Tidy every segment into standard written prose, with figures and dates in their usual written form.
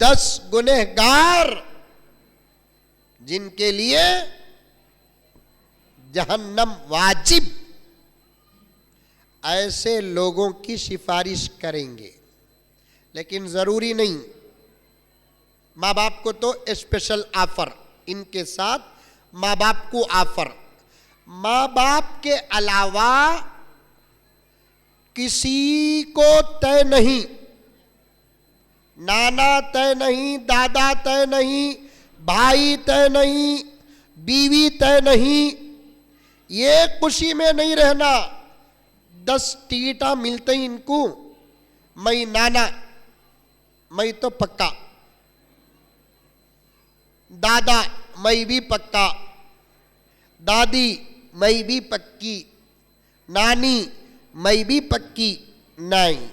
10 गुनहगार जिनके लिए जहन्नम वाजिब, ऐसे लोगों की सिफारिश करेंगे। लेकिन जरूरी नहीं, माँ बाप को तो स्पेशल ऑफर, इनके साथ माँ बाप को ऑफर। माँ बाप के अलावा किसी को तय नहीं, नाना तय नहीं, दादा तय नहीं, भाई तय नहीं, बीवी तय नहीं। ये खुशी में नहीं रहना। 10 टिकटा मिलते ही इनको, मैं नाना, मैं तो पक्का, दादा मैं भी पक्का, दादी मैं भी पक्की, नानी मैं भी पक्की। नहीं,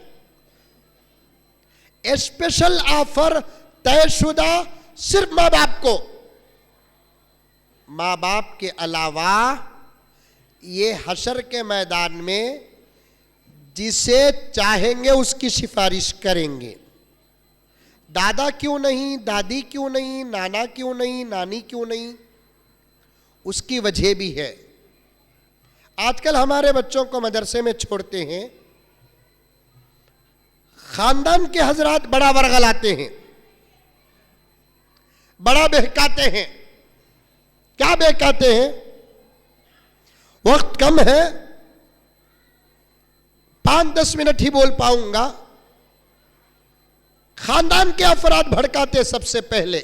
स्पेशल ऑफर तयशुदा सिर्फ माँ बाप को। माँ बाप के अलावा ये हशर के मैदान में जिसे चाहेंगे उसकी सिफारिश करेंगे। दादा क्यों नहीं, दादी क्यों नहीं, नाना क्यों नहीं, नानी क्यों नहीं? उसकी वजह भी है। आजकल हमारे बच्चों को मदरसे में छोड़ते हैं, खानदान के हजरात बड़ा वर्गलाते हैं, बड़ा बहकाते हैं। क्या बहकाते हैं? वक्त कम है, 5-10 मिनट ही बोल पाऊंगा। खानदान के अफराद भड़काते सबसे पहले।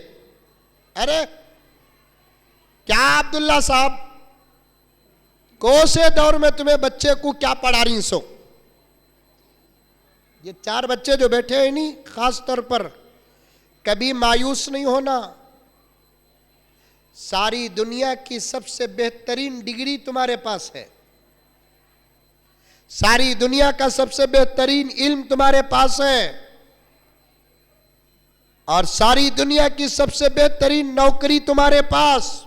अरे क्या अब्दुल्ला साहब, कौन से दौर में तुम्हें बच्चे को क्या पढ़ा रही सो? ये 4 बच्चे जो बैठे हैं नहीं, खास तौर पर कभी मायूस नहीं होना। सारी दुनिया की सबसे बेहतरीन डिग्री तुम्हारे पास है, सारी दुनिया का सबसे बेहतरीन इल्म तुम्हारे पास है, और सारी दुनिया की सबसे बेहतरीन नौकरी तुम्हारे पास,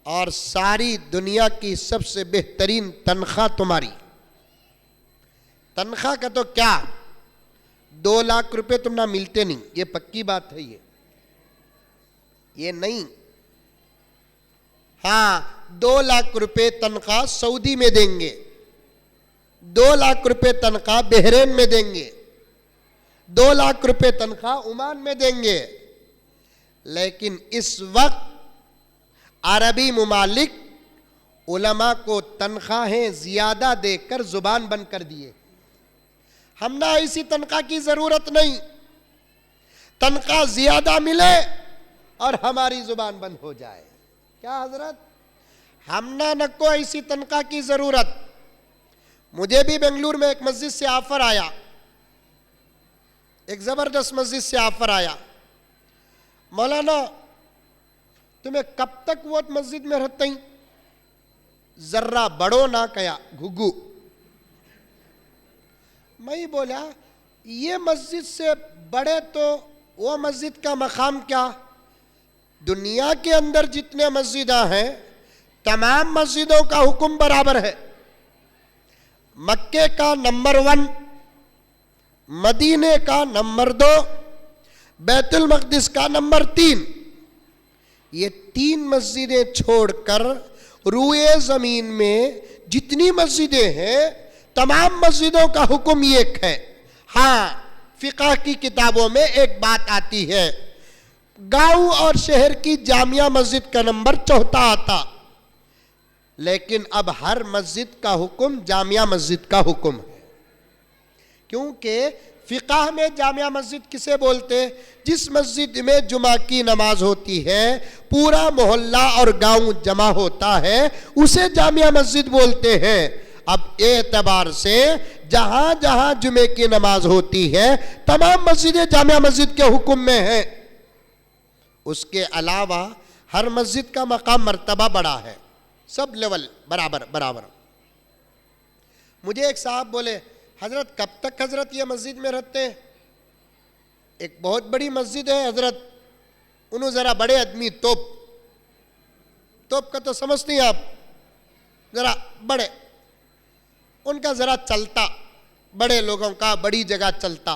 और सारी दुनिया की सबसे बेहतरीन तनख्वाह तुम्हारी। तनख्वाह का तो क्या, 2 लाख रुपए तुम ना मिलते नहीं, ये पक्की बात है। ये नहीं, हाँ 2 लाख रुपए तनख्वाह सऊदी में देंगे, 2 लाख रुपए तनख्वाह बहरीन में देंगे, 2 लाख रुपए तनख्वाह ओमान में देंगे। लेकिन इस वक्त अरबी मुमालिक उलमा को तनख्वाहें ज्यादा देकर जुबान बंद कर दिए। हमने ऐसी तनख्वाह की जरूरत नहीं, तनख्वाह ज्यादा मिले और हमारी जुबान बंद हो जाए। क्या हजरत, हमने न को ऐसी तनख्वाह की जरूरत। मुझे भी बेंगलुरु में एक मस्जिद से ऑफर आया, एक जबरदस्त मस्जिद से ऑफर आया, मौलाना तुम्हें कब तक वो मस्जिद में रहते ही? जर्रा बड़ो ना कया घुगु। मैं बोला ये मस्जिद से बड़े तो वो मस्जिद का मकाम क्या? दुनिया के अंदर जितने मस्जिदें हैं तमाम मस्जिदों का हुक्म बराबर है। मक्के का नंबर 1, मदीने का नंबर 2, बैतुल मक़दिस का नंबर 3। ये 3 मस्जिदें छोड़कर रूए जमीन में जितनी मस्जिदें हैं तमाम मस्जिदों का हुक्म एक है। हाँ, फिक़ह की किताबों में एक बात आती है, गांव और शहर की जामिया मस्जिद का नंबर 4था आता, लेकिन अब हर मस्जिद का हुक्म जामिया मस्जिद का हुक्म है। क्योंकि फिक़ह में जामिया मस्जिद किसे बोलते? जिस मस्जिद में जुमा की नमाज होती है, पूरा मोहल्ला और गांव जमा होता है, उसे जामिया मस्जिद बोलते हैं। अब एतबार से जहां जहां जुमे की नमाज होती है तमाम मस्जिदें जामिया मस्जिद के हुक्म में है। उसके अलावा हर मस्जिद का मकाम मर्तबा बड़ा है, सब लेवल बराबर बराबर। मुझे एक साहब बोले, हजरत कब तक हजरत ये मस्जिद में रहते हैं? एक बहुत बड़ी मस्जिद है हजरत, उन्होंने जरा बड़े आदमी तोप का तो समझते हैं आप, जरा बड़े, उनका जरा चलता, बड़े लोगों का बड़ी जगह चलता।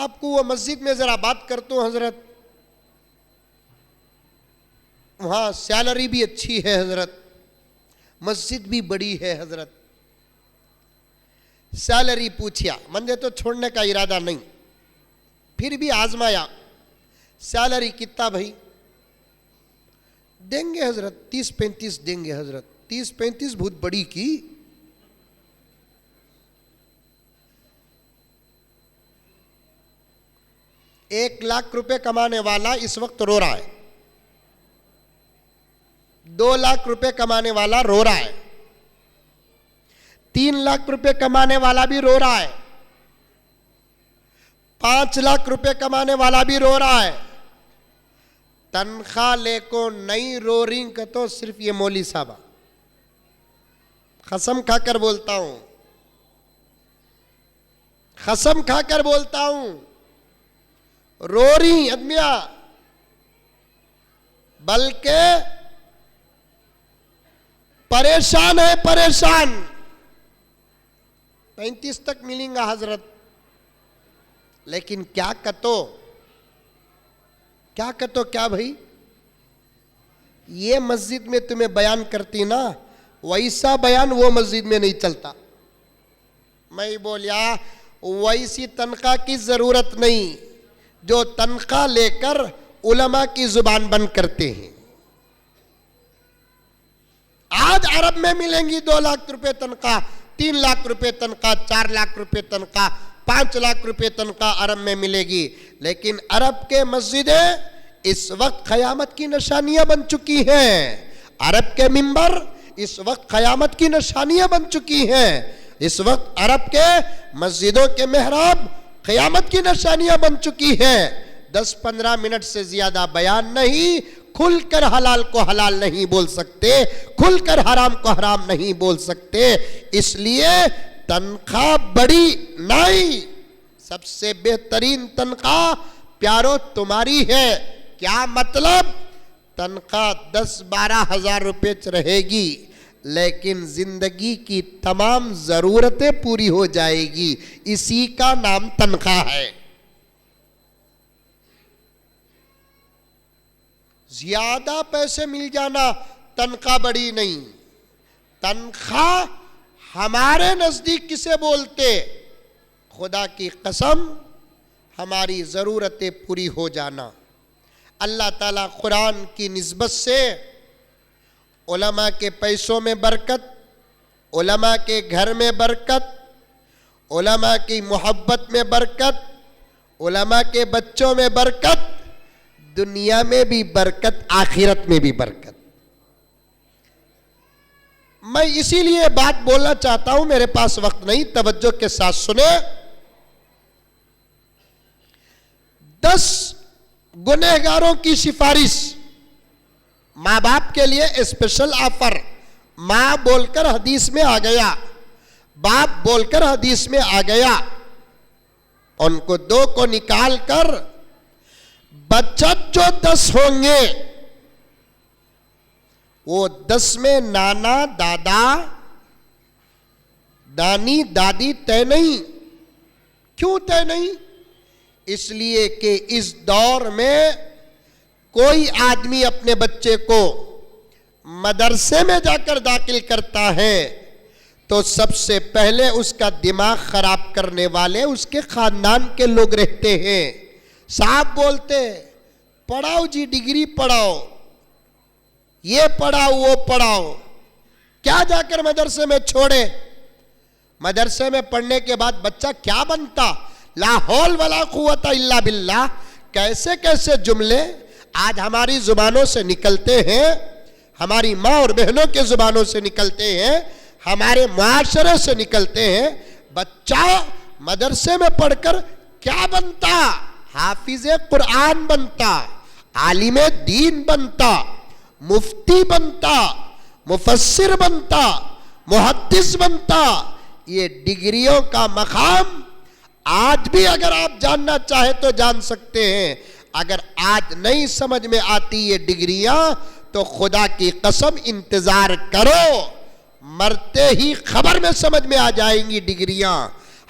आपको वो मस्जिद में ज़रा बात करता हूँ हज़रत, वहाँ सैलरी भी अच्छी है हज़रत, मस्जिद भी बड़ी है हज़रत। सैलरी पूछिया, मंदिर तो छोड़ने का इरादा नहीं, फिर भी आजमाया, सैलरी कितना भाई? देंगे हज़रत 30-35 देंगे हज़रत। 30-35 बहुत बड़ी की। ₹1,00,000 कमाने वाला इस वक्त रो रहा है, ₹2,00,000 कमाने वाला रो रहा है, ₹3,00,000 कमाने वाला भी रो रहा है, ₹5,00,000 कमाने वाला भी रो रहा है। तनख्वाह लेको नहीं रो रही का तो सिर्फ ये मौली साहबा, कसम खाकर बोलता हूं, कसम खाकर बोलता हूं, रो रही आदमिया, बल्कि परेशान है, परेशान। 35 तक मिलेगा हजरत, लेकिन क्या कतो, क्या कतो, क्या भाई? ये मस्जिद में तुम्हें बयान करती ना, वैसा बयान वो मस्जिद में नहीं चलता। मैं बोलिया वैसी तनख्वाह की जरूरत नहीं जो तनख्वाह लेकर उलमा की जुबान बंद करते हैं। आज अरब में मिलेंगी 2,00,000 तनख्वाह, 3,00,000 तनख्वाह, 4,00,000 तनख्वाह, 5,00,000 तनख्वाह अरब में मिलेगी। लेकिन अरब के मस्जिदें इस वक्त क़यामत की निशानियां बन चुकी हैं। अरब के मिंबर इस वक्त क़यामत की निशानियां बन चुकी हैं। इस वक्त अरब के मस्जिदों के मेहराब क़यामत की निशानियां बन चुकी हैं। 10-15 मिनट से ज्यादा बयान नहीं, खुलकर हलाल को हलाल नहीं बोल सकते, खुलकर हराम को हराम नहीं बोल सकते। इसलिए तनख्वाह बड़ी नहीं, सबसे बेहतरीन तनख्वाह प्यारो तुम्हारी है। क्या मतलब? तनख्वाह 10-12 हजार रुपये रहेगी, लेकिन जिंदगी की तमाम जरूरतें पूरी हो जाएगी। इसी का नाम तनख्वाह है। ज्यादा पैसे मिल जाना तनख्वाह बड़ी नहीं। तनख्वाह हमारे नजदीक किसे बोलते? खुदा की कसम, हमारी जरूरतें पूरी हो जाना। अल्लाह ताला कुरान की निस्बत से उलमा के पैसों में बरकत, उलमा के घर में बरकत, उलमा की मोहब्बत में बरकत, उलमा के बच्चों में बरकत, दुनिया में भी बरकत, आखिरत में भी बरकत। मैं इसीलिए बात बोलना चाहता हूं, मेरे पास वक्त नहीं, तवज्जो के साथ सुने। 10 गुनहगारों की सिफारिश, मां बाप के लिए स्पेशल ऑफर। मां बोलकर हदीस में आ गया, बाप बोलकर हदीस में आ गया, उनको 2 को निकाल कर बचत जो 10 होंगे, वो 10 में नाना, दादा, दानी, दादी तय नहीं। क्यों तय नहीं? इसलिए कि इस दौर में कोई आदमी अपने बच्चे को मदरसे में जाकर दाखिल करता है तो सबसे पहले उसका दिमाग खराब करने वाले उसके खानदान के लोग रहते हैं। साहब बोलते पढ़ाओ जी, डिग्री पढ़ाओ, ये पढ़ाओ, वो पढ़ाओ, क्या जाकर मदरसे में छोड़े? मदरसे में पढ़ने के बाद बच्चा क्या बनता? ला हौल वला कुव्वता इल्ला बिल्लाह। कैसे कैसे जुमले आज हमारी जुबानों से निकलते हैं, हमारी माँ और बहनों के जुबानों से निकलते हैं, हमारे मुआशरे से निकलते हैं। बच्चा मदरसे में पढ़कर क्या बनता? हाफिज़े कुरान बनता, आलिमे दीन बनता, मुफ्ती बनता, मुफस्सिर बनता, मुहद्दिस बनता। ये डिग्रियों का मकाम आज भी अगर आप जानना चाहे तो जान सकते हैं। अगर आज नहीं समझ में आती ये डिग्रियां तो खुदा की कसम इंतजार करो, मरते ही खबर में समझ में आ जाएंगी डिग्रियां।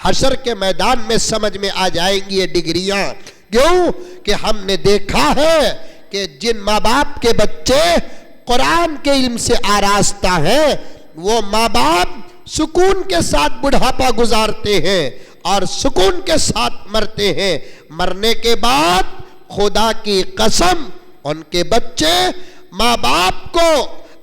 हशर के मैदान में समझ में आ जाएंगी ये डिग्रियां। क्यों कि हमने देखा है कि जिन माँ बाप के बच्चे कुरान के इल्म से आरास्ता हैं, वो माँ बाप सुकून के साथ बुढ़ापा गुजारते हैं और सुकून के साथ मरते हैं। मरने के बाद खुदा की कसम उनके बच्चे माँ बाप को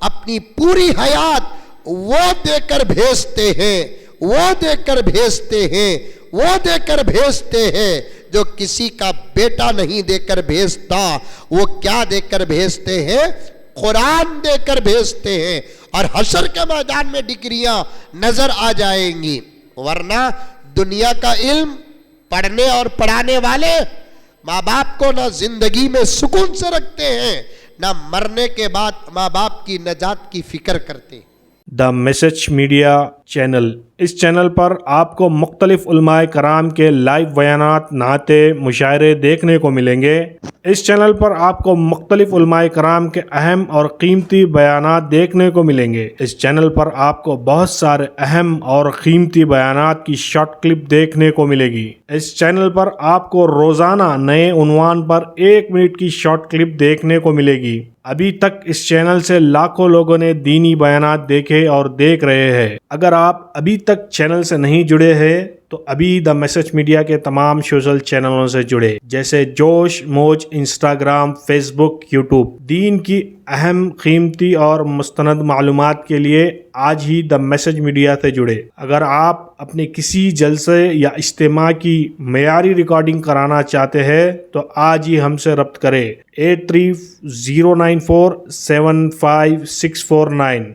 अपनी पूरी हयात वो देकर भेजते हैं, वो देकर भेजते हैं, वो देकर भेजते हैं जो किसी का बेटा नहीं देकर भेजता। वो क्या देकर भेजते हैं? कुरान देकर भेजते हैं। और हशर के मैदान में डिग्रियां नजर आ जाएंगी। वरना दुनिया का इल्म पढ़ने और पढ़ाने वाले माँ बाप को ना जिंदगी में सुकून से रखते हैं, ना मरने के बाद माँ बाप की नजात की फिक्र करते हैं। द मैसेज मीडिया चैनल, इस चैनल पर आपको मुख्तलिफ उलमाए कराम के लाइव बयानात, नाते, मुशायरे देखने को मिलेंगे। इस चैनल पर आपको मुख्तलिफ उलमाए कराम के अहम और कीमती बयानात देखने को मिलेंगे। इस चैनल पर आपको बहुत सारे अहम और कीमती बयानात की शॉर्ट क्लिप देखने को मिलेगी। इस चैनल पर आपको रोज़ाना नए उन्वान पर 1 मिनट की शॉर्ट क्लिप देखने को मिलेगी। अभी तक इस चैनल से लाखों लोगों ने दीनी बयानात देखे और देख रहे हैं। अगर आप अभी तक चैनल से नहीं जुड़े हैं तो अभी द मैसेज मीडिया के तमाम सोशल चैनलों से जुड़े, जैसे जोश, मौज, इंस्टाग्राम, फेसबुक, यूट्यूब। दीन की अहम, कीमती और मुस्तनद मालूमात के लिए आज ही द मैसेज मीडिया से जुड़े। अगर आप अपने किसी जलसे या इज्तिमा की मेयारी रिकॉर्डिंग कराना चाहते हैं तो आज ही हमसे रब्त करें 8309475649।